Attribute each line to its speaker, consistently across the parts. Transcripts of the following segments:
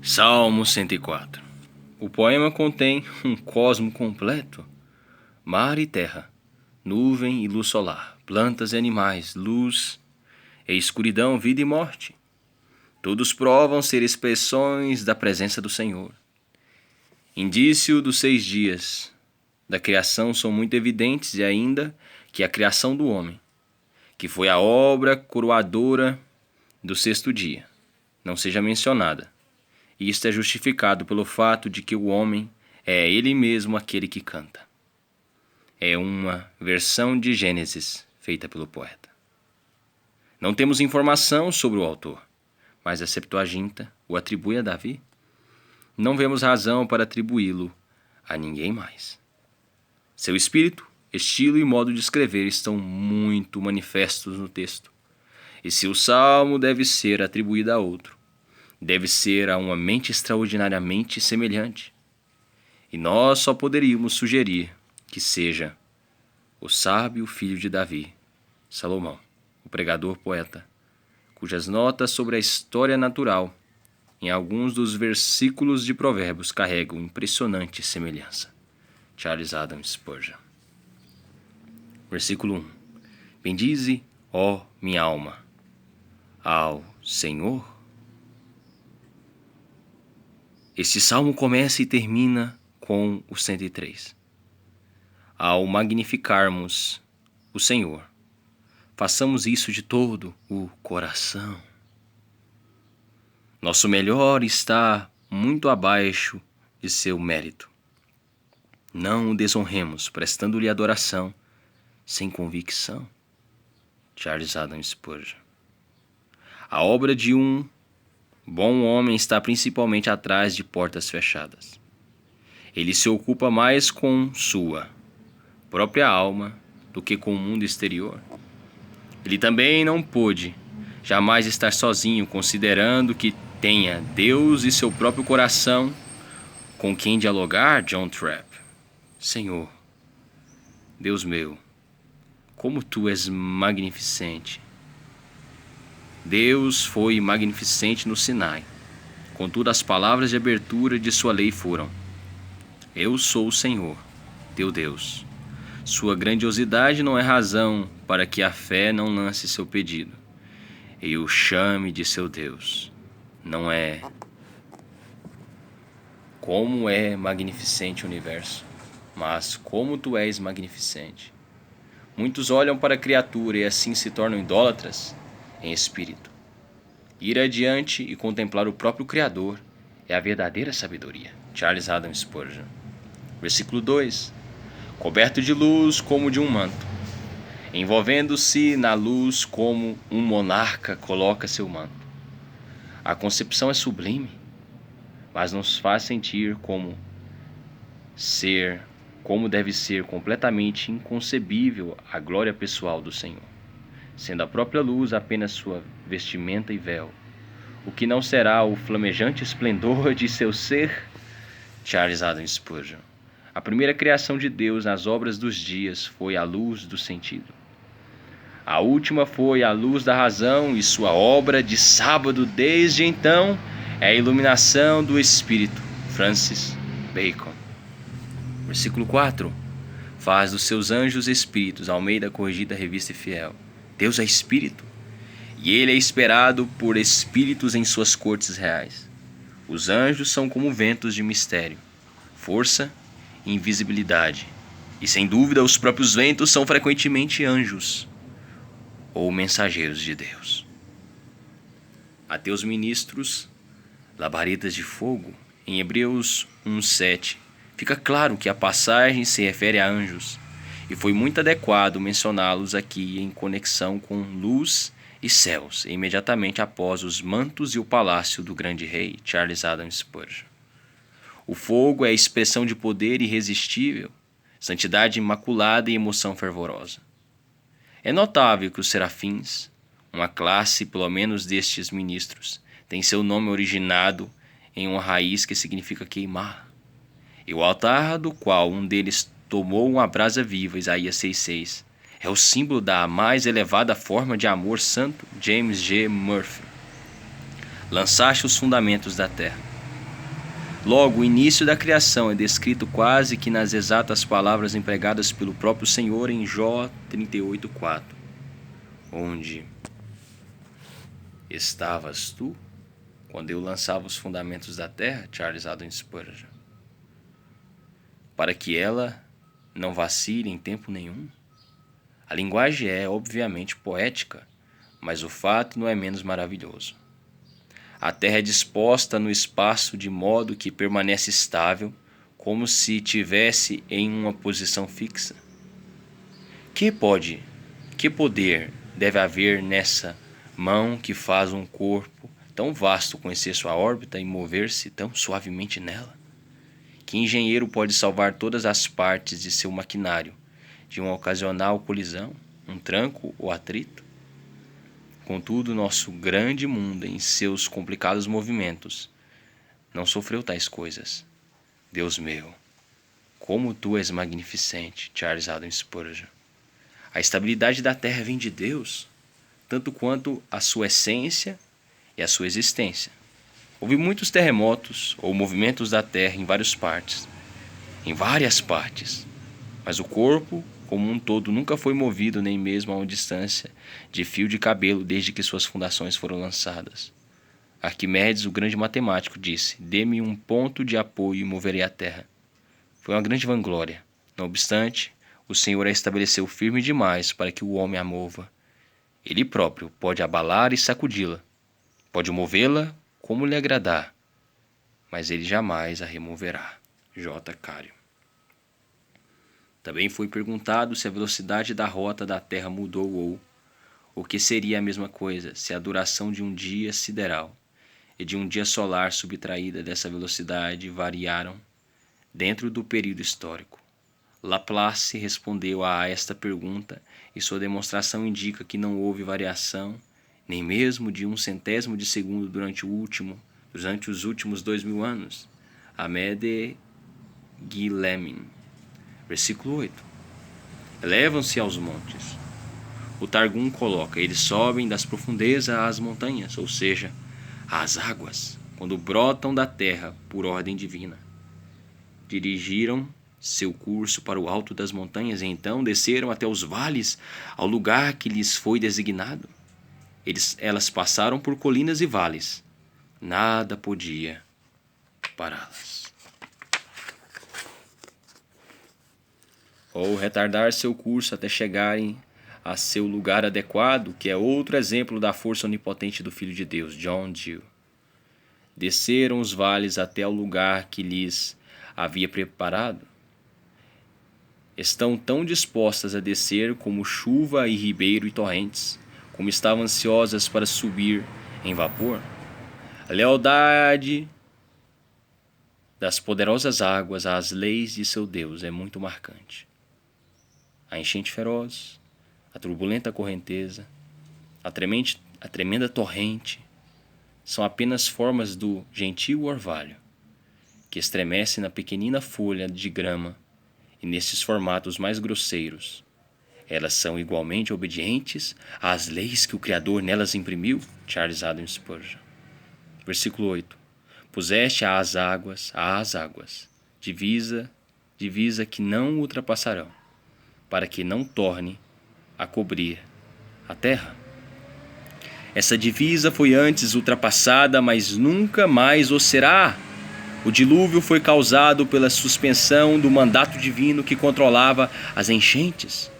Speaker 1: Salmo 104. O poema contém um cosmo completo: mar e terra, nuvem e luz solar, plantas e animais, luz e escuridão, vida e morte. Todos provam ser expressões da presença do Senhor. Indício dos 6 dias da criação são muito evidentes, e ainda que a criação do homem, que foi a obra coroadora do 6º dia, não seja mencionada. E isto é justificado pelo fato de que o homem é ele mesmo aquele que canta. É uma versão de Gênesis feita pelo poeta. Não temos informação sobre o autor, mas a Septuaginta o atribui a Davi. Não vemos razão para atribuí-lo a ninguém mais. Seu espírito, estilo e modo de escrever estão muito manifestos no texto. E se o salmo deve ser atribuído a outro, deve ser a uma mente extraordinariamente semelhante. E nós só poderíamos sugerir que seja o sábio filho de Davi, Salomão, o pregador-poeta, cujas notas sobre a história natural em alguns dos versículos de Provérbios carregam impressionante semelhança. Charles Adams Spurgeon. Versículo 1. Bendize, ó minha alma, ao Senhor. Este salmo começa e termina com o 103. Ao magnificarmos o Senhor, façamos isso de todo o coração. Nosso melhor está muito abaixo de seu mérito. Não o desonremos, prestando-lhe adoração sem convicção. Charles Adams Spurgeon. A obra de um bom homem está principalmente atrás de portas fechadas. Ele se ocupa mais com sua própria alma do que com o mundo exterior. Ele também não pôde jamais estar sozinho, considerando que tenha Deus e seu próprio coração com quem dialogar. John Trapp. Senhor, Deus meu, como tu és magnificente! Deus foi magnificente no Sinai. Contudo, as palavras de abertura de sua lei foram: Eu sou o Senhor, teu Deus. Sua grandiosidade não é razão para que a fé não lance seu pedido e o chame de seu Deus. Não é. Como é magnificente o universo, mas como tu és magnificente. Muitos olham para a criatura e assim se tornam idólatras em espírito. Ir adiante e contemplar o próprio Criador é a verdadeira sabedoria. Charles Adams Spurgeon. Versículo 2. Coberto de luz como de um manto, envolvendo-se na luz como um monarca coloca seu manto. A concepção é sublime, mas nos faz sentir como deve ser completamente inconcebível a glória pessoal do Senhor, sendo a própria luz apenas sua vestimenta e véu, o que não será o flamejante esplendor de seu ser. Charles Adams Spurgeon. A primeira criação de Deus nas obras dos dias foi a luz do sentido. A última foi a luz da razão, e sua obra de sábado desde então é a iluminação do Espírito. Francis Bacon. Versículo 4. Faz dos seus anjos espíritos. Almeida Corrigida, Revista e Fiel. Deus é espírito, e ele é esperado por espíritos em suas cortes reais. Os anjos são como ventos de mistério, força e invisibilidade, e sem dúvida os próprios ventos são frequentemente anjos ou mensageiros de Deus. A teus ministros, labaredas de fogo. Em Hebreus 1:7, fica claro que a passagem se refere a anjos, e foi muito adequado mencioná-los aqui em conexão com luz e céus, imediatamente após os mantos e o palácio do grande rei. Charles Adams Spurgeon. O fogo é a expressão de poder irresistível, santidade imaculada e emoção fervorosa. É notável que os serafins, uma classe pelo menos destes ministros, tem seu nome originado em uma raiz que significa queimar, e o altar do qual um deles tomou uma brasa viva. Isaías 6:6, é o símbolo da mais elevada forma de amor santo. James G. Murphy. Lançaste os fundamentos da terra, Logo, o início da criação é descrito quase que nas exatas palavras empregadas pelo próprio Senhor em Jó 38:4, onde estavas tu quando eu lançava os fundamentos da terra, Charles Haddon Spurgeon, para que ela não vacile em tempo nenhum? A linguagem é, obviamente, poética, mas o fato não é menos maravilhoso. A Terra é disposta no espaço de modo que permanece estável, como se tivesse em uma posição fixa. Que poder deve haver nessa mão que faz um corpo tão vasto conhecer sua órbita e mover-se tão suavemente nela? Que engenheiro pode salvar todas as partes de seu maquinário de uma ocasional colisão, um tranco ou atrito? Contudo, nosso grande mundo, em seus complicados movimentos, não sofreu tais coisas. Deus meu, como tu és magnificente, Charles Haddon Spurgeon. A estabilidade da Terra vem de Deus, tanto quanto a sua essência e a sua existência. Houve muitos terremotos ou movimentos da Terra em várias partes, mas o corpo como um todo nunca foi movido nem mesmo a uma distância de fio de cabelo desde que suas fundações foram lançadas. Arquimedes, o grande matemático, disse: "Dê-me um ponto de apoio e moverei a terra." Foi uma grande vanglória. Não obstante, o Senhor a estabeleceu firme demais para que o homem a mova. Ele próprio pode abalar e sacudi-la, pode movê-la como lhe agradar, mas ele jamais a removerá. J. Cário. Também foi perguntado se a velocidade da rota da Terra mudou ou, o que seria a mesma coisa, se a duração de um dia sideral e de um dia solar subtraída dessa velocidade variaram dentro do período histórico. Laplace respondeu a esta pergunta e sua demonstração indica que não houve variação, nem mesmo de 1/100º de segundo durante os últimos 2000 anos. Amédée Guillemin. Versículo 8. Elevam-se aos montes. O Targum coloca: eles sobem das profundezas às montanhas, ou seja, às águas, quando brotam da terra por ordem divina. Dirigiram seu curso para o alto das montanhas e então desceram até os vales, ao lugar que lhes foi designado. Elas passaram por colinas e vales. Nada podia pará-las. Ou retardar seu curso até chegarem a seu lugar adequado, que é outro exemplo da força onipotente do Filho de Deus, John Gill. Desceram os vales até o lugar que lhes havia preparado. Estão tão dispostas a descer como chuva e ribeiro e torrentes, como estavam ansiosas para subir em vapor. A lealdade das poderosas águas às leis de seu Deus é muito marcante. A enchente feroz, a turbulenta correnteza, a tremenda torrente são apenas formas do gentil orvalho, que estremece na pequenina folha de grama e nesses formatos mais grosseiros. Elas são igualmente obedientes às leis que o Criador nelas imprimiu. Charles Haddon Spurgeon. Versículo 8. Puseste às águas, divisa que não ultrapassarão, para que não torne a cobrir a terra. Essa divisa foi antes ultrapassada, mas nunca mais o será. O dilúvio foi causado pela suspensão do mandato divino que controlava as enchentes.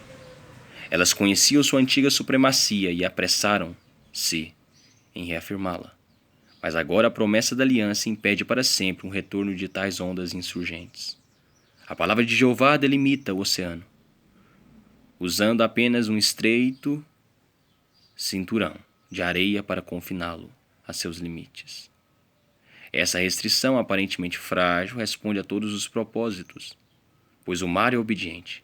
Speaker 1: Elas conheciam sua antiga supremacia e apressaram-se em reafirmá-la. Mas agora a promessa da aliança impede para sempre um retorno de tais ondas insurgentes. A palavra de Jeová delimita o oceano, usando apenas um estreito cinturão de areia para confiná-lo a seus limites. Essa restrição aparentemente frágil responde a todos os propósitos, pois o mar é obediente,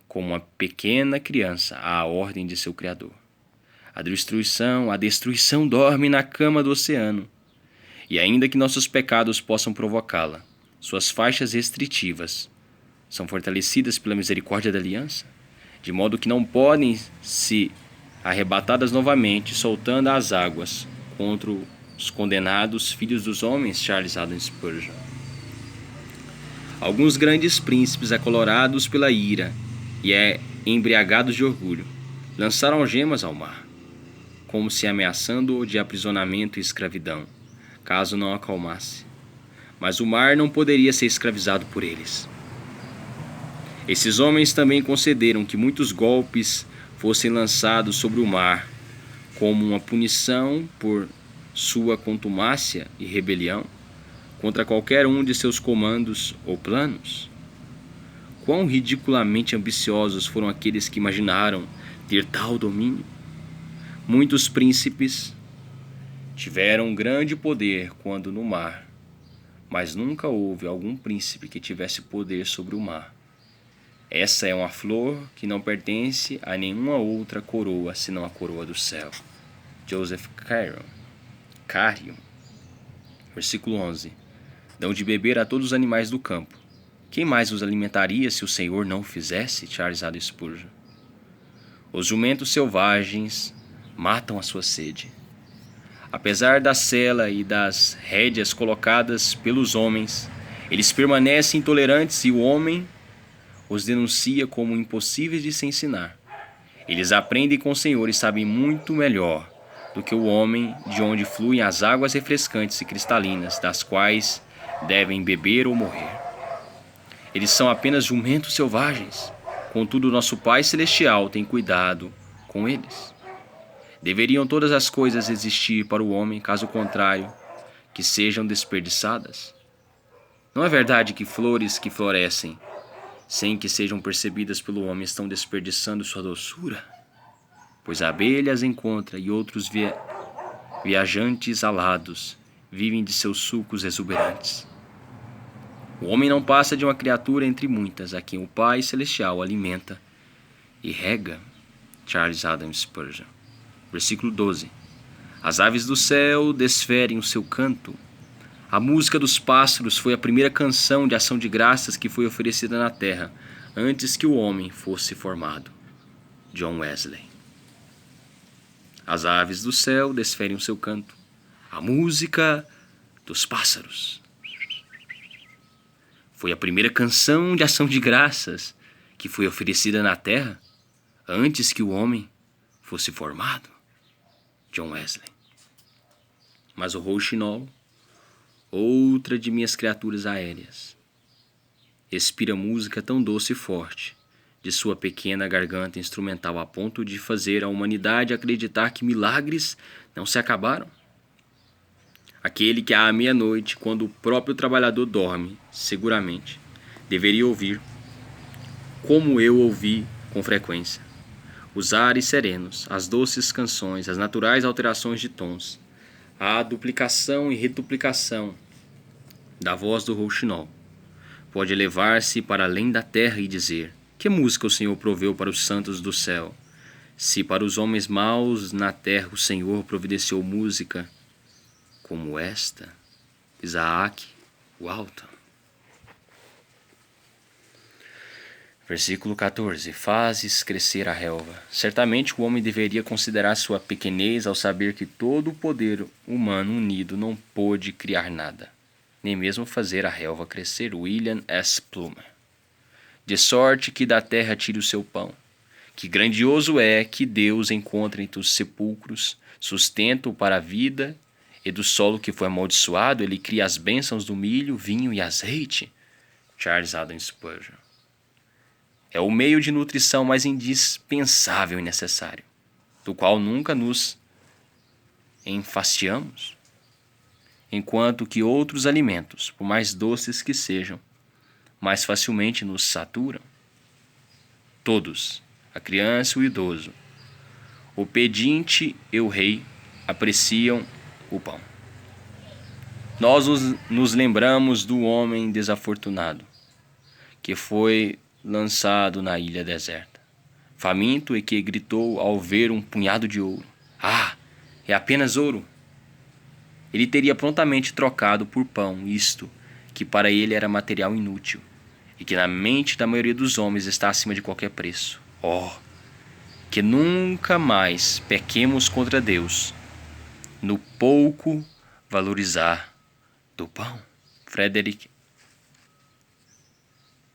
Speaker 1: como uma pequena criança à ordem de seu Criador. A destruição dorme na cama do oceano, e ainda que nossos pecados possam provocá-la, suas faixas restritivas são fortalecidas pela misericórdia da aliança, de modo que não podem se arrebatadas novamente, soltando as águas contra os condenados filhos dos homens. Charles Haddon Spurgeon. Alguns grandes príncipes, acolorados pela ira e embriagados de orgulho, lançaram algemas ao mar, como se ameaçando-o de aprisionamento e escravidão, caso não acalmasse. Mas o mar não poderia ser escravizado por eles. Esses homens também concederam que muitos golpes fossem lançados sobre o mar, como uma punição por sua contumácia e rebelião contra qualquer um de seus comandos ou planos. Quão ridiculamente ambiciosos foram aqueles que imaginaram ter tal domínio! Muitos príncipes tiveram grande poder quando no mar, mas nunca houve algum príncipe que tivesse poder sobre o mar. Essa é uma flor que não pertence a nenhuma outra coroa senão a coroa do céu. Joseph Cario. Versículo 11. Dão de beber a todos os animais do campo. Quem mais os alimentaria se o Senhor não o fizesse? Charles Haddon Spurgeon. Os jumentos selvagens matam a sua sede. Apesar da sela e das rédeas colocadas pelos homens, eles permanecem intolerantes e o homem os denuncia como impossíveis de se ensinar. Eles aprendem com o Senhor e sabem muito melhor do que o homem de onde fluem as águas refrescantes e cristalinas, das quais devem beber ou morrer. Eles são apenas jumentos selvagens, contudo nosso Pai Celestial tem cuidado com eles. Deveriam todas as coisas existir para o homem, caso contrário, que sejam desperdiçadas? Não é verdade que flores que florescem, sem que sejam percebidas pelo homem, estão desperdiçando sua doçura? Pois a abelha as encontra e outros viajantes alados vivem de seus sucos exuberantes. O homem não passa de uma criatura entre muitas, a quem o Pai Celestial alimenta e rega. Charles Haddon Spurgeon. Versículo 12. As aves do céu desferem o seu canto. A música dos pássaros foi a primeira canção de ação de graças que foi oferecida na terra, antes que o homem fosse formado. John Wesley. As aves do céu desferem o seu canto. A música dos pássaros foi a primeira canção de ação de graças que foi oferecida na terra, antes que o homem fosse formado. John Wesley. Mas o rouxinol, outra de minhas criaturas aéreas, expira música tão doce e forte de sua pequena garganta instrumental a ponto de fazer a humanidade acreditar que milagres não se acabaram. Aquele que à meia-noite, quando o próprio trabalhador dorme, seguramente, deveria ouvir, como eu ouvi com frequência, os ares serenos, as doces canções, as naturais alterações de tons, a duplicação e reduplicação da voz do rouxinol, pode elevar-se para além da terra e dizer: que música o Senhor proveu para os santos do céu, se para os homens maus na terra o Senhor providenciou música como esta? Isaac Walton. Versículo 14. Fazes crescer a relva. Certamente o homem deveria considerar sua pequenez ao saber que todo o poder humano unido não pôde criar nada, nem mesmo fazer a relva crescer. William S. Plumer. De sorte que da terra tire o seu pão. Que grandioso é que Deus encontra entre os sepulcros sustento para a vida, e do solo que foi amaldiçoado ele cria as bênçãos do milho, vinho e azeite. Charles Haddon Spurgeon. É o meio de nutrição mais indispensável e necessário, do qual nunca nos enfastiamos, enquanto que outros alimentos, por mais doces que sejam, mais facilmente nos saturam. Todos, a criança e o idoso, o pedinte e o rei, apreciam o pão. Nós nos lembramos do homem desafortunado, que foi lançado na ilha deserta, faminto e que gritou ao ver um punhado de ouro: ah, é apenas ouro! Ele teria prontamente trocado por pão isto que para ele era material inútil e que na mente da maioria dos homens está acima de qualquer preço. Oh, que nunca mais pequemos contra Deus no pouco valorizar do pão. Frederick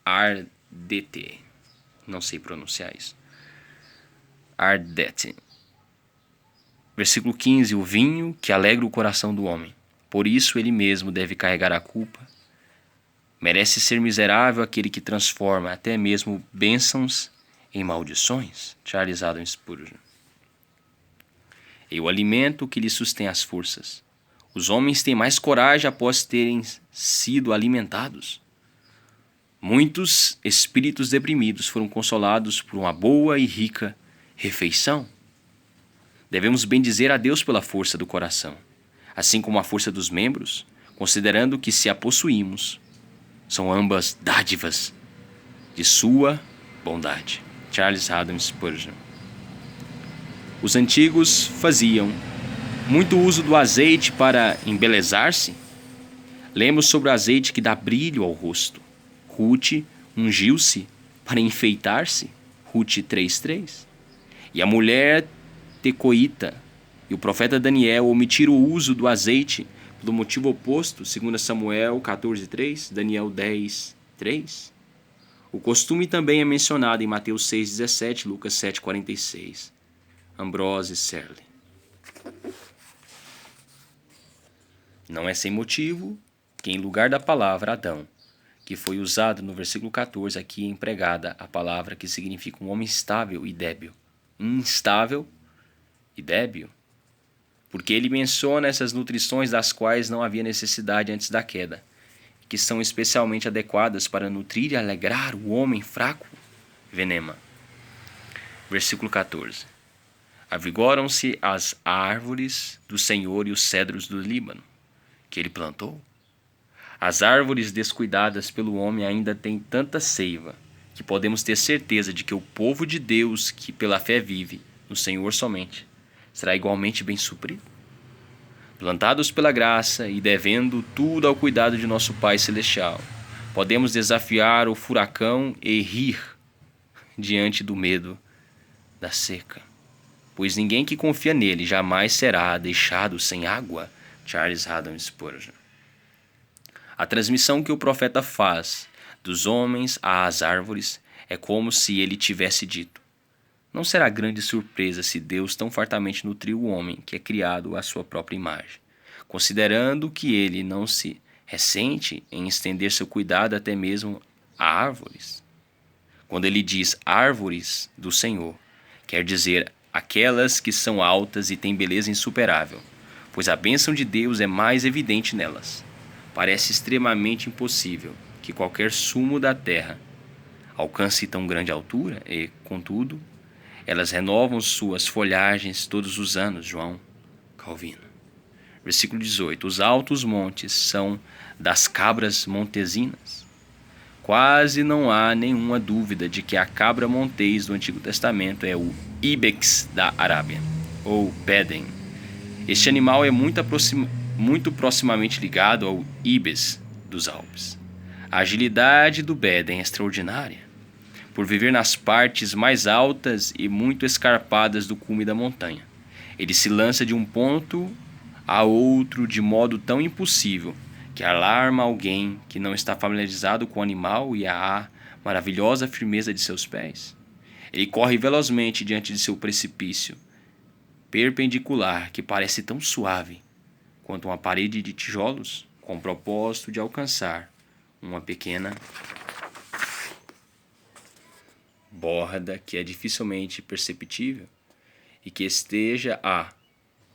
Speaker 1: ardete. Não sei pronunciar isso. Ardete. Versículo 15. O vinho que alegra o coração do homem. Por isso ele mesmo deve carregar a culpa. Merece ser miserável aquele que transforma até mesmo bênçãos em maldições. Charles Haddon Spurgeon. E o alimento que lhe sustém as forças. Os homens têm mais coragem após terem sido alimentados. Muitos espíritos deprimidos foram consolados por uma boa e rica refeição. Devemos bendizer a Deus pela força do coração, assim como a força dos membros, considerando que se a possuímos, são ambas dádivas de sua bondade. Charles Haddon Spurgeon. Os antigos faziam muito uso do azeite para embelezar-se. Lemos sobre o azeite que dá brilho ao rosto. Ruth ungiu-se para enfeitar-se. Ruth 3:3. E a mulher tecoíta e o profeta Daniel omitiram o uso do azeite pelo motivo oposto, 2 Samuel 14:3, Daniel 10:3. O costume também é mencionado em Mateus 6:17, Lucas 7:46. Ambrose Serle. Não é sem motivo que, em lugar da palavra Adão, que foi usado no versículo 14, aqui é empregada a palavra que significa um homem estável e débil. Instável e débil. Porque ele menciona essas nutrições das quais não havia necessidade antes da queda, que são especialmente adequadas para nutrir e alegrar o homem fraco. Venema. Versículo 14. Avigoram-se as árvores do Senhor e os cedros do Líbano, que ele plantou. As árvores descuidadas pelo homem ainda têm tanta seiva, que podemos ter certeza de que o povo de Deus, que pela fé vive no Senhor somente, será igualmente bem suprido. Plantados pela graça e devendo tudo ao cuidado de nosso Pai Celestial, podemos desafiar o furacão e rir diante do medo da seca. Pois ninguém que confia nele jamais será deixado sem água. Charles Haddon Spurgeon. A transmissão que o profeta faz dos homens às árvores é como se ele tivesse dito: não será grande surpresa se Deus tão fartamente nutriu o homem que é criado à sua própria imagem, considerando que ele não se ressente em estender seu cuidado até mesmo a árvores. Quando ele diz árvores do Senhor, quer dizer aquelas que são altas e têm beleza insuperável, pois a bênção de Deus é mais evidente nelas. Parece extremamente impossível que qualquer sumo da terra alcance tão grande altura e, contudo, elas renovam suas folhagens todos os anos. João Calvino. Versículo 18. Os altos montes são das cabras montesinas. Quase não há nenhuma dúvida de que a cabra montês do Antigo Testamento é o ibex da Arábia, ou Beden. Este animal é muito proximamente ligado ao ibis dos Alpes. A agilidade do Beden é extraordinária, por viver nas partes mais altas e muito escarpadas do cume da montanha. Ele se lança de um ponto a outro de modo tão impossível que alarma alguém que não está familiarizado com o animal e a maravilhosa firmeza de seus pés. Ele corre velozmente diante de seu precipício perpendicular que parece tão suave quanto uma parede de tijolos, com o propósito de alcançar uma pequena borda que é dificilmente perceptível e que esteja a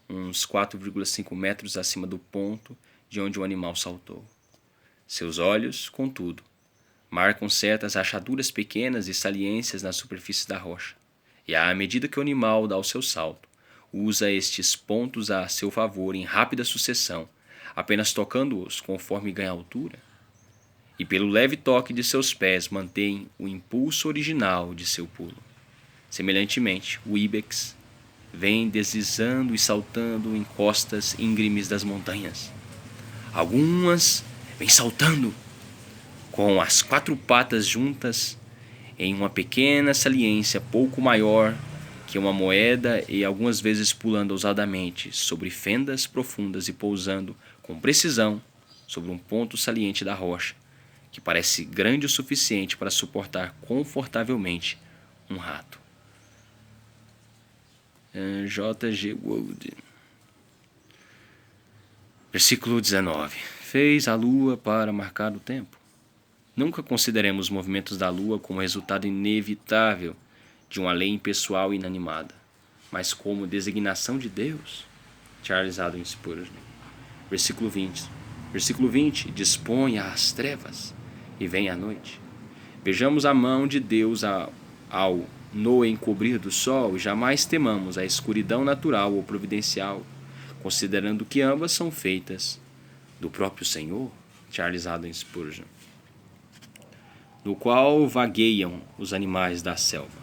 Speaker 1: uns 4,5 metros acima do ponto de onde o animal saltou. Seus olhos, contudo, marcam certas rachaduras pequenas e saliências na superfície da rocha, e à medida que o animal dá o seu salto, usa estes pontos a seu favor em rápida sucessão, apenas tocando-os conforme ganha altura, e pelo leve toque de seus pés mantém o impulso original de seu pulo. Semelhantemente, o ibex vem deslizando e saltando em costas íngremes das montanhas. Algumas vêm saltando com as 4 patas juntas em uma pequena saliência pouco maior que uma moeda e algumas vezes pulando ousadamente sobre fendas profundas e pousando com precisão sobre um ponto saliente da rocha que parece grande o suficiente para suportar confortavelmente um rato. J.G. Wood. Versículo 19. Fez a lua para marcar o tempo. Nunca consideremos os movimentos da lua como resultado inevitável de uma lei impessoal e inanimada, mas como designação de Deus. Charles Haddon Spurgeon. Versículo 20. Versículo 20. Dispõe as trevas e vem a noite. Vejamos a mão de Deus ao no encobrir do sol e jamais temamos a escuridão natural ou providencial, considerando que ambas são feitas do próprio Senhor. Charles Haddon Spurgeon. No qual vagueiam os animais da selva.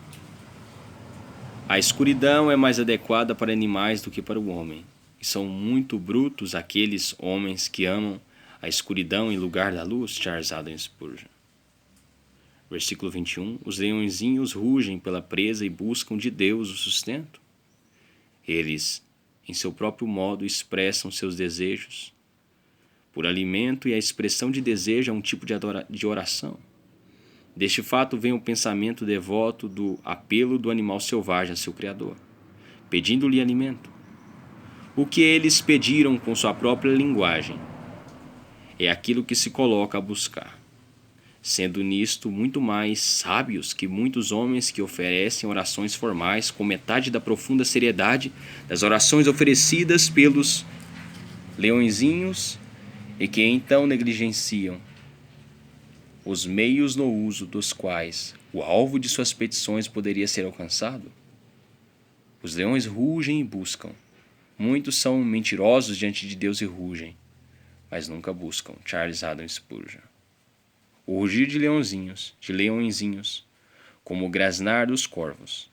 Speaker 1: A escuridão é mais adequada para animais do que para o homem, e são muito brutos aqueles homens que amam a escuridão em lugar da luz. Charles Haddon Spurgeon. Versículo 21. Os leõezinhos rugem pela presa e buscam de Deus o sustento. Eles, em seu próprio modo, expressam seus desejos por alimento, e a expressão de desejo é um tipo de oração. Deste fato vem o pensamento devoto do apelo do animal selvagem a seu Criador, pedindo-lhe alimento. O que eles pediram com sua própria linguagem é aquilo que se coloca a buscar, sendo nisto muito mais sábios que muitos homens que oferecem orações formais com metade da profunda seriedade das orações oferecidas pelos leõezinhos e que então negligenciam os meios no uso dos quais o alvo de suas petições poderia ser alcançado. Os leões rugem e buscam. Muitos são mentirosos diante de Deus e rugem, mas nunca buscam. Charles Haddon Spurgeon. O rugir de leõezinhos, como o grasnar dos corvos,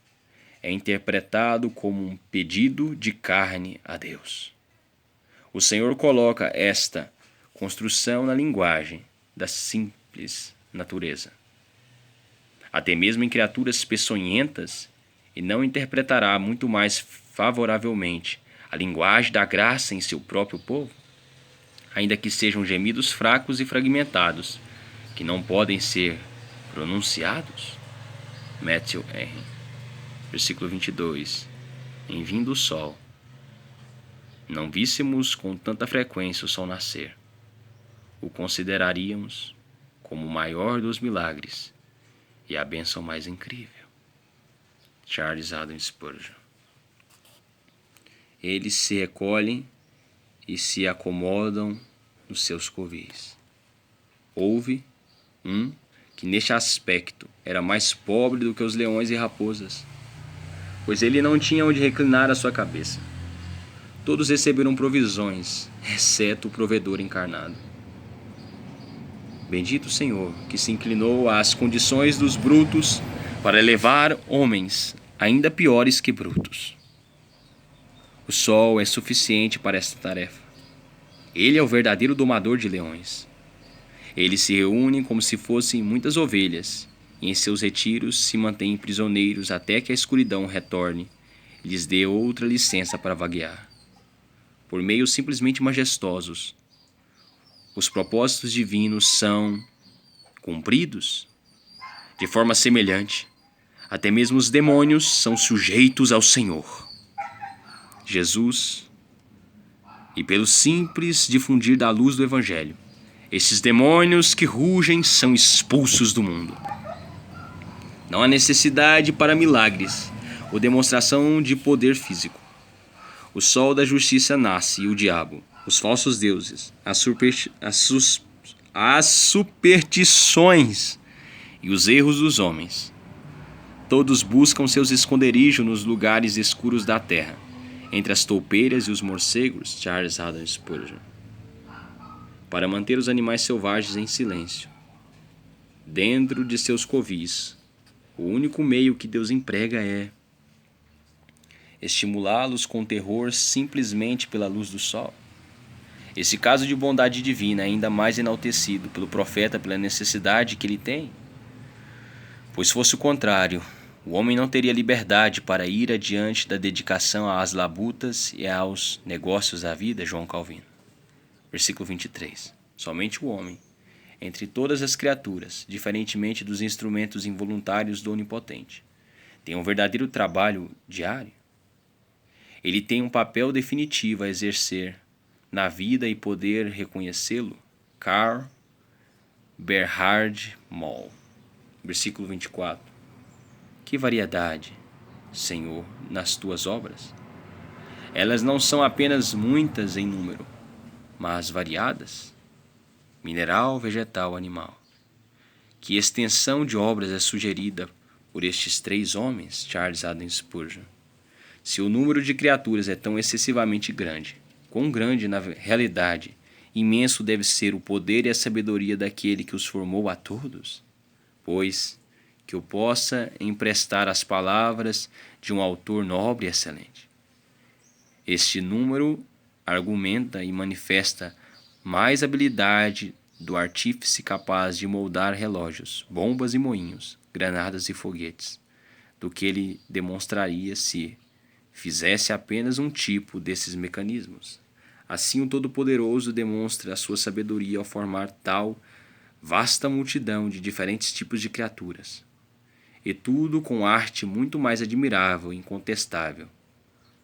Speaker 1: é interpretado como um pedido de carne a Deus. O Senhor coloca esta construção na linguagem da simples natureza, até mesmo em criaturas peçonhentas, e não interpretará muito mais favoravelmente a linguagem da graça em seu próprio povo, ainda que sejam gemidos fracos e fragmentados, que não podem ser pronunciados. Matthew Henry. Versículo 22. Em vindo o sol, não víssemos com tanta frequência o sol nascer, o consideraríamos como o maior dos milagres e a bênção mais incrível. Charles Haddon Spurgeon. Eles se recolhem e se acomodam nos seus covis. Houve um que neste aspecto era mais pobre do que os leões e raposas, pois ele não tinha onde reclinar a sua cabeça. Todos receberam provisões, exceto o provedor encarnado. Bendito o Senhor, que se inclinou às condições dos brutos para elevar homens ainda piores que brutos. O sol é suficiente para esta tarefa. Ele é o verdadeiro domador de leões. Eles se reúnem como se fossem muitas ovelhas, e em seus retiros se mantêm prisioneiros até que a escuridão retorne e lhes dê outra licença para vaguear. Por meios simplesmente majestosos, os propósitos divinos são cumpridos. De forma semelhante, até mesmo os demônios são sujeitos ao Senhor Jesus, e pelo simples difundir da luz do Evangelho, esses demônios que rugem são expulsos do mundo. Não há necessidade para milagres ou demonstração de poder físico. O sol da justiça nasce e o diabo, os falsos deuses, as superstições e os erros dos homens, todos buscam seus esconderijos nos lugares escuros da terra, entre as toupeiras e os morcegos. Charles Haddon Spurgeon. Para manter os animais selvagens em silêncio, dentro de seus covis, o único meio que Deus emprega é estimulá-los com terror simplesmente pela luz do sol. Esse caso de bondade divina é ainda mais enaltecido pelo profeta pela necessidade que ele tem. Pois fosse o contrário, o homem não teria liberdade para ir adiante da dedicação às labutas e aos negócios da vida. João Calvino. Versículo 23. Somente o homem, entre todas as criaturas, diferentemente dos instrumentos involuntários do Onipotente. Tem um verdadeiro trabalho diário. Ele tem um papel definitivo a exercer na vida e poder reconhecê-lo. Karl Bernhard Moll. Versículo 24. Que variedade, Senhor, nas tuas obras! Elas não são apenas muitas em número, mas variadas. Mineral, vegetal, animal. Que extensão de obras é sugerida por estes três homens, Charles Haddon Spurgeon. Se o número de criaturas é tão excessivamente grande, quão grande, na realidade, imenso deve ser o poder e a sabedoria daquele que os formou a todos? Pois que eu possa emprestar as palavras de um autor nobre e excelente. Este número argumenta e manifesta mais habilidade do artífice capaz de moldar relógios, bombas e moinhos, granadas e foguetes, do que ele demonstraria se fizesse apenas um tipo desses mecanismos. Assim, o Todo-Poderoso demonstra a sua sabedoria ao formar tal vasta multidão de diferentes tipos de criaturas, e tudo com arte muito mais admirável e incontestável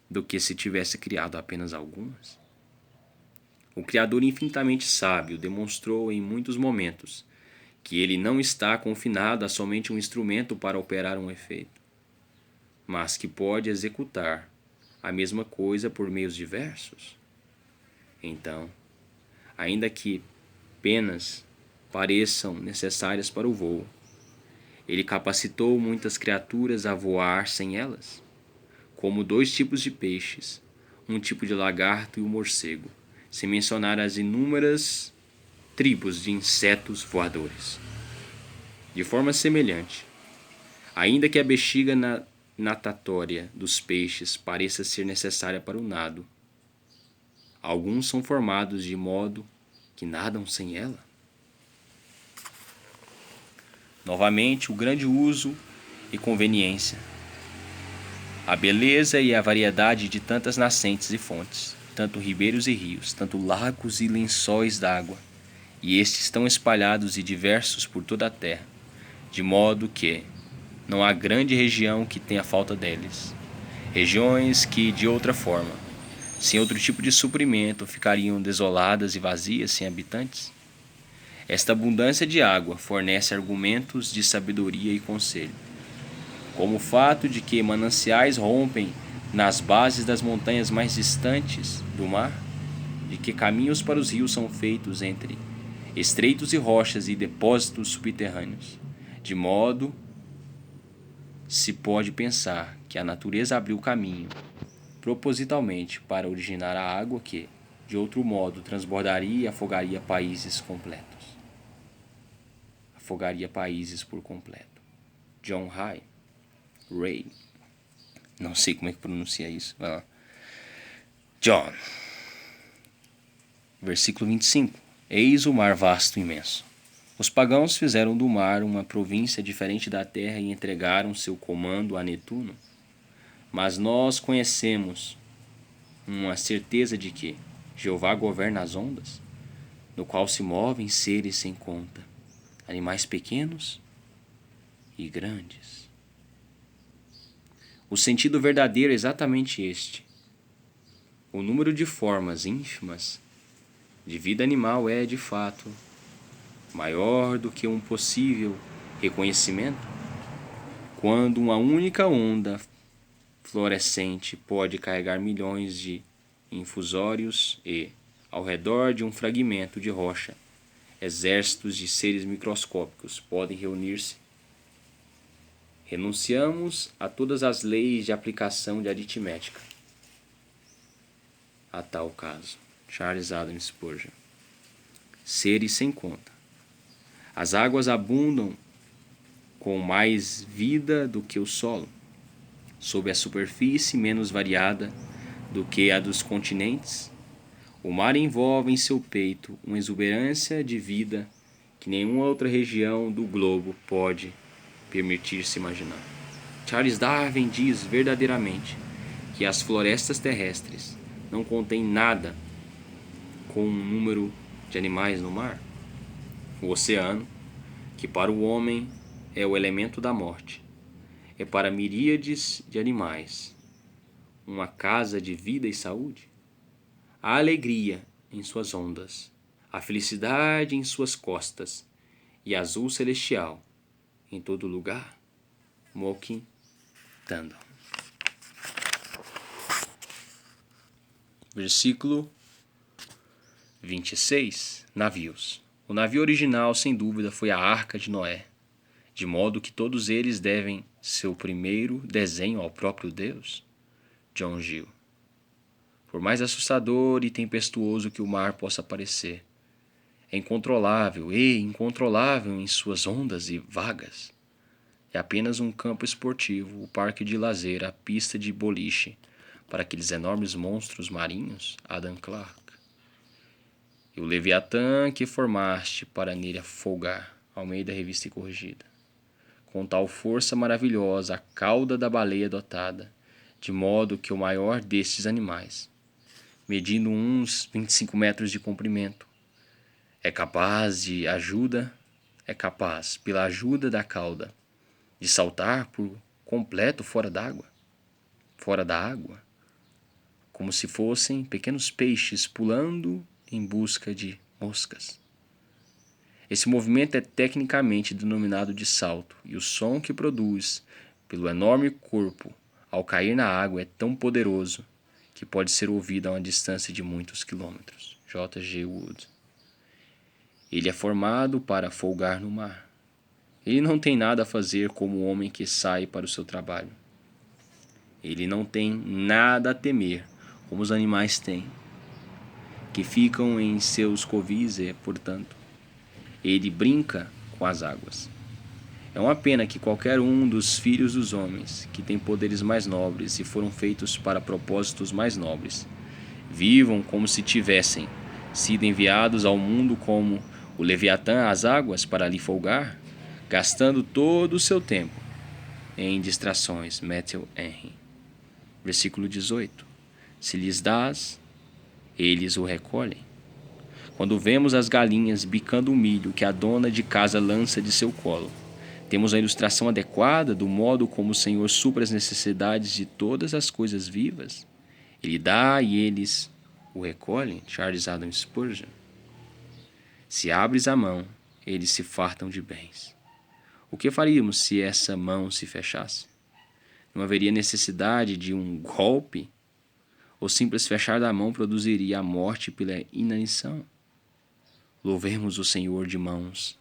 Speaker 1: do que se tivesse criado apenas algumas. O Criador infinitamente sábio demonstrou em muitos momentos que ele não está confinado a somente um instrumento para operar um efeito, mas que pode executar a mesma coisa por meios diversos. Então, ainda que penas pareçam necessárias para o voo, ele capacitou muitas criaturas a voar sem elas, como 2 tipos de peixes, um tipo de lagarto e o morcego, sem mencionar as inúmeras tribos de insetos voadores. De forma semelhante, ainda que a bexiga natatória dos peixes pareça ser necessária para o nado, alguns são formados de modo que nadam sem ela. Novamente, o grande uso e conveniência, a beleza e a variedade de tantas nascentes e fontes, tanto ribeiros e rios, tanto lagos e lençóis d'água, e estes estão espalhados e diversos por toda a terra, de modo que não há grande região que tenha falta deles. Regiões que, de outra forma, sem outro tipo de suprimento, ficariam desoladas e vazias sem habitantes. Esta abundância de água fornece argumentos de sabedoria e conselho, como o fato de que mananciais rompem nas bases das montanhas mais distantes do mar, de que caminhos para os rios são feitos entre estreitos e rochas e depósitos subterrâneos, de modo se pode pensar que a natureza abriu caminho propositalmente para originar a água que, de outro modo, transbordaria e afogaria países completos. Afogaria países por completo. John Ray. Não sei como é que pronuncia isso. Vai lá. John. Versículo 25. Eis o mar vasto e imenso. Os pagãos fizeram do mar uma província diferente da terra e entregaram seu comando a Netuno. Mas nós conhecemos uma certeza de que Jeová governa as ondas, no qual se movem seres sem conta, animais pequenos e grandes. O sentido verdadeiro é exatamente este. O número de formas ínfimas de vida animal é, de fato, maior do que um possível reconhecimento, quando uma única onda fluorescente pode carregar milhões de infusórios e, ao redor de um fragmento de rocha, exércitos de seres microscópicos podem reunir-se. Renunciamos a todas as leis de aplicação de aritmética a tal caso. Charles Haddon Spurgeon. Seres sem conta. As águas abundam com mais vida do que o solo, sob a superfície menos variada do que a dos continentes. O mar envolve em seu peito uma exuberância de vida que nenhuma outra região do globo pode permitir-se imaginar. Charles Darwin diz verdadeiramente que as florestas terrestres não contêm nada com um número de animais no mar. O oceano, que para o homem é o elemento da morte, é para miríades de animais uma casa de vida e saúde. A alegria em suas ondas, a felicidade em suas costas e azul celestial em todo lugar. Mokin Tandon. Versículo 26. Navios. O navio original, sem dúvida, foi a Arca de Noé, de modo que todos eles devem seu primeiro desenho ao próprio Deus. John Gill. Por mais assustador e tempestuoso que o mar possa parecer, é incontrolável em suas ondas e vagas. É apenas um campo esportivo, o parque de lazer, a pista de boliche para aqueles enormes monstros marinhos. Adam Clarke. E o Leviatã que formaste para nele afogar. Almeida, Revista e Corrigida. Com tal força maravilhosa, a cauda da baleia dotada, de modo que o maior destes animais, medindo uns 25 metros de comprimento, é capaz, pela ajuda da cauda, de saltar por completo fora da água, como se fossem pequenos peixes pulando em busca de moscas. Esse movimento é tecnicamente denominado de salto, e o som que produz pelo enorme corpo ao cair na água é tão poderoso que pode ser ouvido a uma distância de muitos quilômetros. J. G. Wood. Ele é formado para folgar no mar. Ele não tem nada a fazer como o homem que sai para o seu trabalho. Ele não tem nada a temer como os animais têm, que ficam em seus covis e, portanto, ele brinca com as águas. É uma pena que qualquer um dos filhos dos homens, que tem poderes mais nobres e foram feitos para propósitos mais nobres, vivam como se tivessem sido enviados ao mundo como o Leviatã às águas para ali folgar, gastando todo o seu tempo em distrações. Matthew Henry. Versículo 18. Se lhes dás, eles o recolhem. Quando vemos as galinhas bicando o milho que a dona de casa lança de seu colo, temos a ilustração adequada do modo como o Senhor supra as necessidades de todas as coisas vivas. Ele dá e eles o recolhem. Charles Adam Spurgeon. Se abres a mão, eles se fartam de bens. O que faríamos se essa mão se fechasse? Não haveria necessidade de um golpe? O simples fechar da mão produziria a morte pela inanição? Louvemos o Senhor de mãos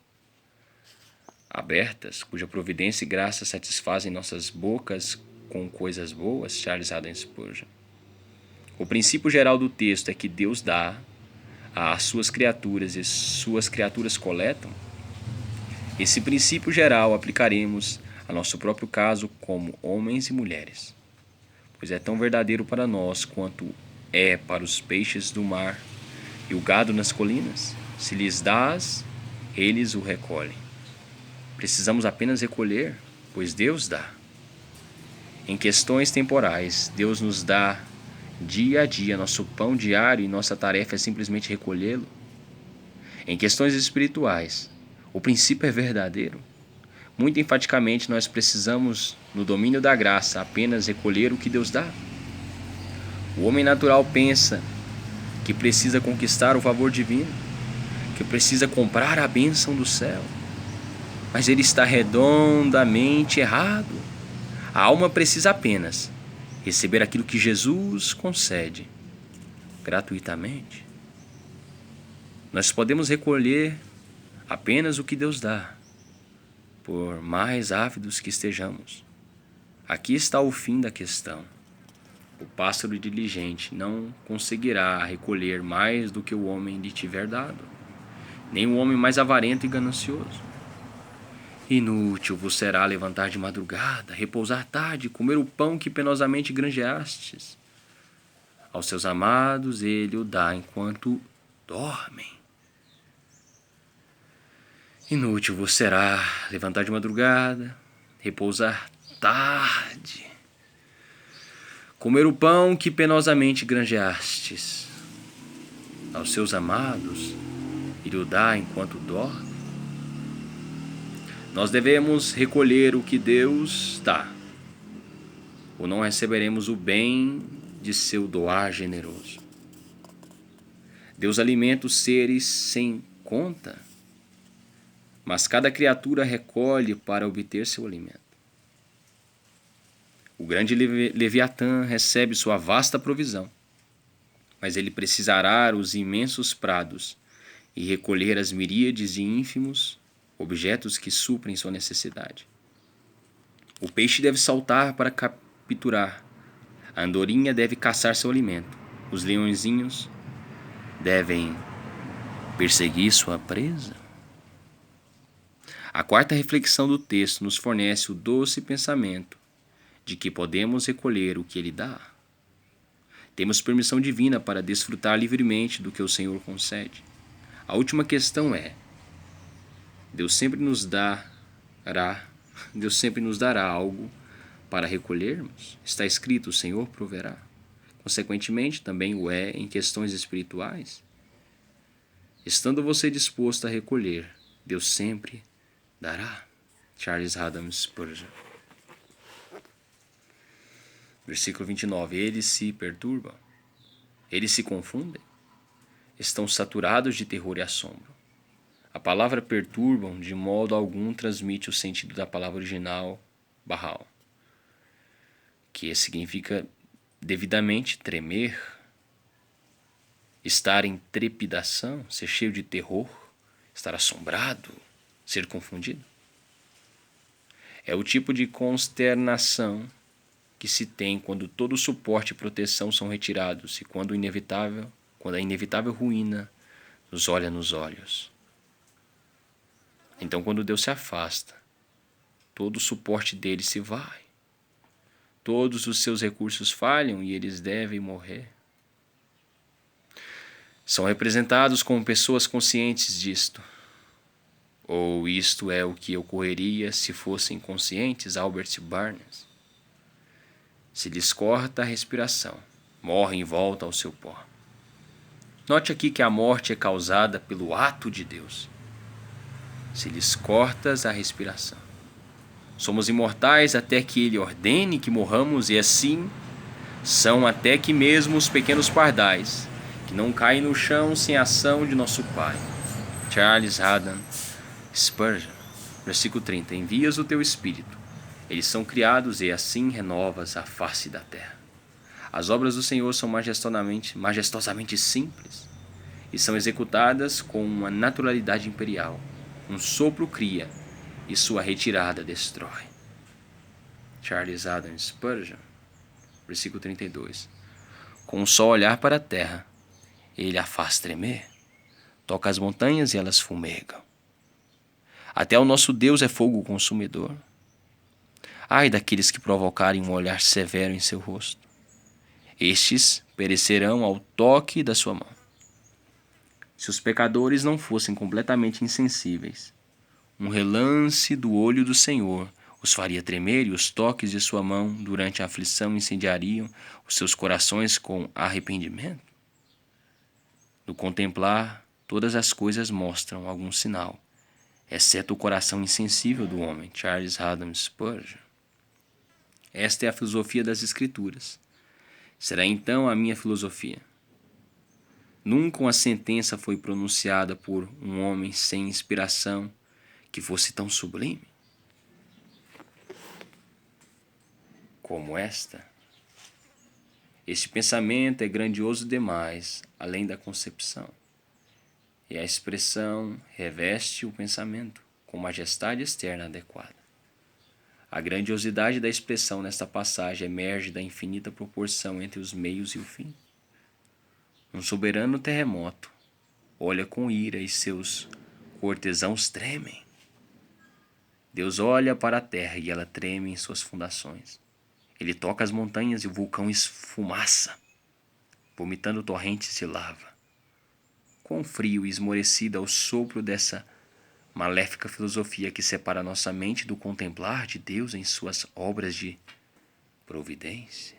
Speaker 1: abertas, cuja providência e graça satisfazem nossas bocas com coisas boas. Charles Adam Spurgeon. O princípio geral do texto é que Deus dá às suas criaturas e suas criaturas coletam. Esse princípio geral aplicaremos a nosso próprio caso como homens e mulheres, pois é tão verdadeiro para nós quanto é para os peixes do mar e o gado nas colinas. Se lhes dás, eles o recolhem. Precisamos apenas recolher, pois Deus dá. Em questões temporais, Deus nos dá dia a dia nosso pão diário e nossa tarefa é simplesmente recolhê-lo. Em questões espirituais, o princípio é verdadeiro. Muito enfaticamente, nós precisamos, no domínio da graça, apenas recolher o que Deus dá. O homem natural pensa que precisa conquistar o favor divino, que precisa comprar a bênção do céu. Mas ele está redondamente errado. A alma precisa apenas receber aquilo que Jesus concede gratuitamente. Nós podemos recolher apenas o que Deus dá, por mais ávidos que estejamos. Aqui está o fim da questão. O pássaro diligente não conseguirá recolher mais do que o homem lhe tiver dado, nem o homem mais avarento e ganancioso. Inútil vos será levantar de madrugada, repousar tarde, comer o pão que penosamente granjeastes. Aos seus amados ele o dá enquanto dormem. Inútil vos será levantar de madrugada, repousar tarde, comer o pão que penosamente granjeastes. Aos seus amados ele o dá enquanto dorme. Nós devemos recolher o que Deus dá, ou não receberemos o bem de seu doar generoso. Deus alimenta os seres sem conta, mas cada criatura recolhe para obter seu alimento. O grande Leviatã recebe sua vasta provisão, mas ele precisa arar os imensos prados e recolher as miríades de ínfimos objetos que suprem sua necessidade. O peixe deve saltar para capturar, a andorinha deve caçar seu alimento, os leõezinhos devem perseguir sua presa. A quarta reflexão do texto nos fornece o doce pensamento de que podemos recolher o que Ele dá. Temos permissão divina para desfrutar livremente do que o Senhor concede. A última questão é: Deus sempre nos dará algo para recolhermos? Está escrito: o Senhor proverá. Consequentemente, também o é em questões espirituais. Estando você disposto a recolher, Deus sempre dará. Charles Haddon Spurgeon. Versículo 29. Eles se perturbam, eles se confundem, estão saturados de terror e assombro. A palavra perturbam de modo algum transmite o sentido da palavra original Baal, que significa devidamente tremer, estar em trepidação, ser cheio de terror, estar assombrado, ser confundido. É o tipo de consternação que se tem quando todo o suporte e proteção são retirados e quando a inevitável ruína nos olha nos olhos. Então, quando Deus se afasta, todo o suporte dele se vai. Todos os seus recursos falham e eles devem morrer. São representados como pessoas conscientes disto. Ou isto é o que ocorreria se fossem conscientes, Albert Barnes. Se lhes corta a respiração, morrem e voltam ao seu pó. Note aqui que a morte é causada pelo ato de Deus. Se lhes cortas a respiração. Somos imortais até que Ele ordene que morramos, e assim são até que mesmo os pequenos pardais, que não caem no chão sem a ação de nosso Pai. Charles Haddon Spurgeon. Versículo 30. Envias o teu Espírito, eles são criados e assim renovas a face da terra. As obras do Senhor são majestosamente simples e são executadas com uma naturalidade imperial. Um sopro cria e sua retirada destrói. Charles Haddon Spurgeon. Versículo 32. Com o sol olhar para a terra, ele a faz tremer. Toca as montanhas e elas fumegam. Até o nosso Deus é fogo consumidor. Ai daqueles que provocarem um olhar severo em seu rosto. Estes perecerão ao toque da sua mão. Se os pecadores não fossem completamente insensíveis, um relance do olho do Senhor os faria tremer e os toques de sua mão durante a aflição incendiariam os seus corações com arrependimento. No contemplar, todas as coisas mostram algum sinal, exceto o coração insensível do homem. Charles Haddon Spurgeon. Esta é a filosofia das Escrituras. Será então a minha filosofia. Nunca uma sentença foi pronunciada por um homem sem inspiração que fosse tão sublime como esta. Este pensamento é grandioso demais, além da concepção. E a expressão reveste o pensamento com majestade externa adequada. A grandiosidade da expressão nesta passagem emerge da infinita proporção entre os meios e o fim. Um soberano terremoto olha com ira e seus cortesãos tremem. Deus olha para a terra e ela treme em suas fundações. Ele toca as montanhas e o vulcão esfumaça, vomitando torrentes de lava. Quão frio e esmorecido é o sopro dessa maléfica filosofia que separa nossa mente do contemplar de Deus em suas obras de providência.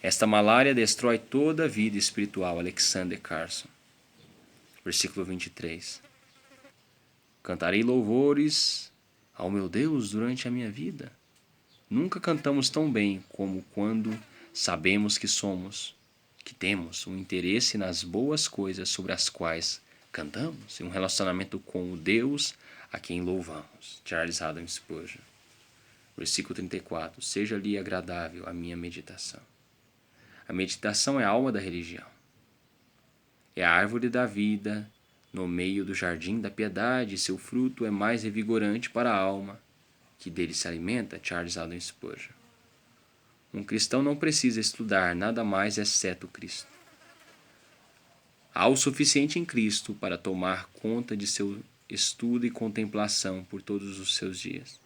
Speaker 1: Esta malária destrói toda a vida espiritual. Alexander Carson. Versículo 23. Cantarei louvores ao meu Deus durante a minha vida. Nunca cantamos tão bem como quando sabemos que temos um interesse nas boas coisas sobre as quais cantamos e um relacionamento com o Deus a quem louvamos. Charles Haddon Spurgeon. Versículo 34. Seja-lhe agradável a minha meditação. A meditação é a alma da religião. É a árvore da vida no meio do jardim da piedade, e seu fruto é mais revigorante para a alma que dele se alimenta. Charles Haddon Spurgeon. Um cristão não precisa estudar nada mais exceto Cristo. Há o suficiente em Cristo para tomar conta de seu estudo e contemplação por todos os seus dias.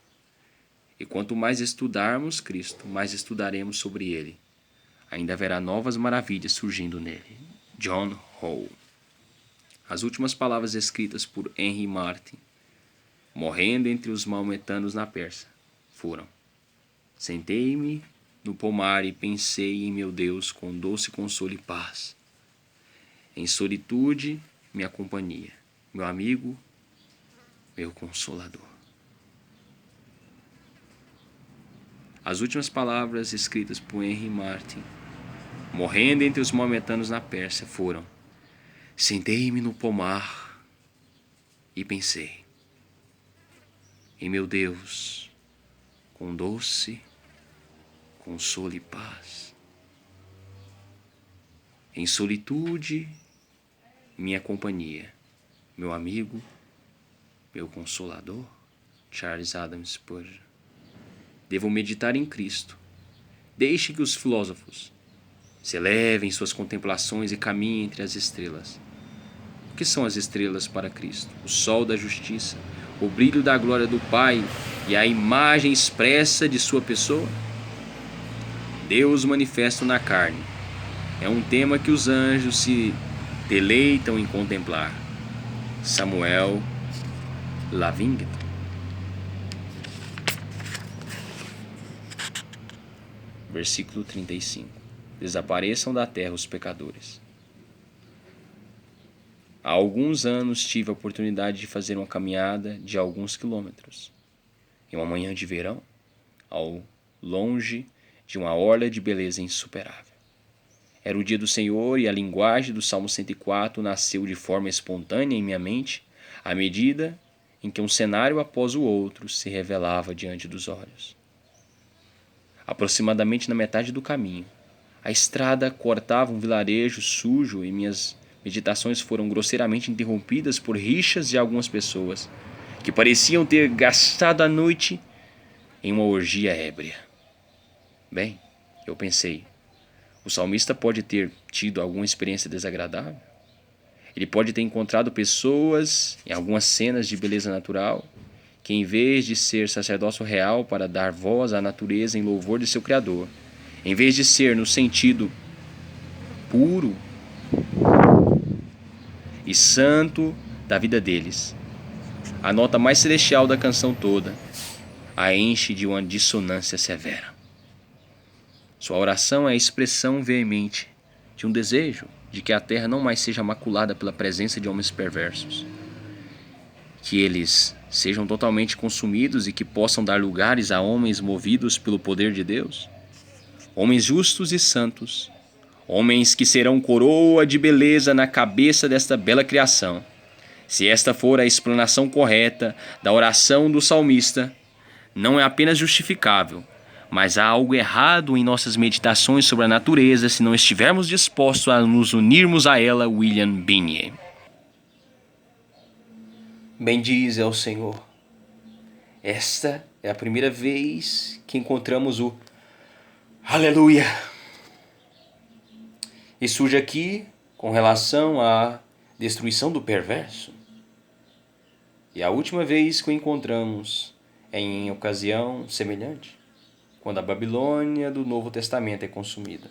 Speaker 1: E quanto mais estudarmos Cristo, mais estudaremos sobre Ele. Ainda haverá novas maravilhas surgindo nele. John Howe. As últimas palavras escritas por Henry Martyn, morrendo entre os maometanos na Pérsia, foram: sentei-me no pomar e pensei em meu Deus com doce consolo e paz. Em solitude, minha companhia, meu amigo, meu consolador. As últimas palavras escritas por Henry Martyn, morrendo entre os maometanos na Pérsia, foram: sentei-me no pomar e pensei em meu Deus com doce consolo e paz. Em solitude, minha companhia, meu amigo, meu consolador. Charles Haddon Spurgeon. Devo meditar em Cristo. Deixe que os filósofos se elevem suas contemplações e caminhem entre as estrelas. O que são as estrelas para Cristo? O sol da justiça, o brilho da glória do Pai e a imagem expressa de sua pessoa? Deus manifesto na carne é um tema que os anjos se deleitam em contemplar. Samuel Lavington. Versículo 35. Desapareçam da terra os pecadores. Há alguns anos tive a oportunidade de fazer uma caminhada de alguns quilômetros. Em uma manhã de verão, ao longe de uma orla de beleza insuperável. Era o dia do Senhor e a linguagem do Salmo 104 nasceu de forma espontânea em minha mente, à medida em que um cenário após o outro se revelava diante dos olhos. Aproximadamente na metade do caminho, a estrada cortava um vilarejo sujo e minhas meditações foram grosseiramente interrompidas por rixas de algumas pessoas que pareciam ter gastado a noite em uma orgia ébria. Bem, eu pensei, o salmista pode ter tido alguma experiência desagradável? Ele pode ter encontrado pessoas em algumas cenas de beleza natural que, em vez de ser sacerdócio real para dar voz à natureza em louvor de seu Criador, em vez de ser no sentido puro e santo da vida deles, a nota mais celestial da canção toda a enche de uma dissonância severa. Sua oração é a expressão veemente de um desejo de que a terra não mais seja maculada pela presença de homens perversos, que eles sejam totalmente consumidos e que possam dar lugares a homens movidos pelo poder de Deus, homens justos e santos, homens que serão coroa de beleza na cabeça desta bela criação. Se esta for a explanação correta da oração do salmista, não é apenas justificável, mas há algo errado em nossas meditações sobre a natureza se não estivermos dispostos a nos unirmos a ela. William Binney. Bendize ao Senhor. Esta é a primeira vez que encontramos o Aleluia. E surge aqui com relação à destruição do perverso. E a última vez que o encontramos é em ocasião semelhante, quando a Babilônia do Novo Testamento é consumida.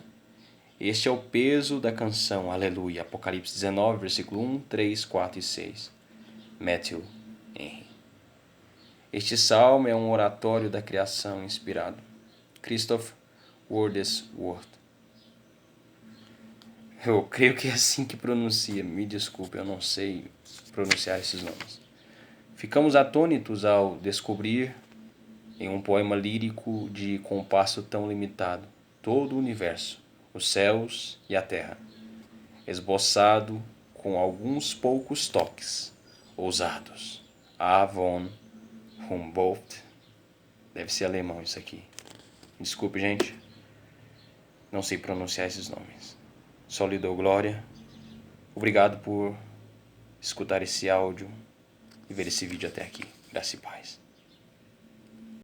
Speaker 1: Este é o peso da canção Aleluia. Apocalipse 19, versículo 1, 3, 4 e 6. Matthew Henry. Este salmo é um oratório da criação inspirado. Christoph Wordesworth. Eu creio que é assim que pronuncia. Me desculpe, eu não sei pronunciar esses nomes. Ficamos atônitos ao descobrir, em um poema lírico de compasso tão limitado, todo o universo, os céus e a terra, esboçado com alguns poucos toques ousados. A. von Humboldt. Deve ser alemão isso aqui. Desculpe, gente. Não sei pronunciar esses nomes. Só lhe dou glória. Obrigado por escutar esse áudio e ver esse vídeo até aqui. Graça e paz.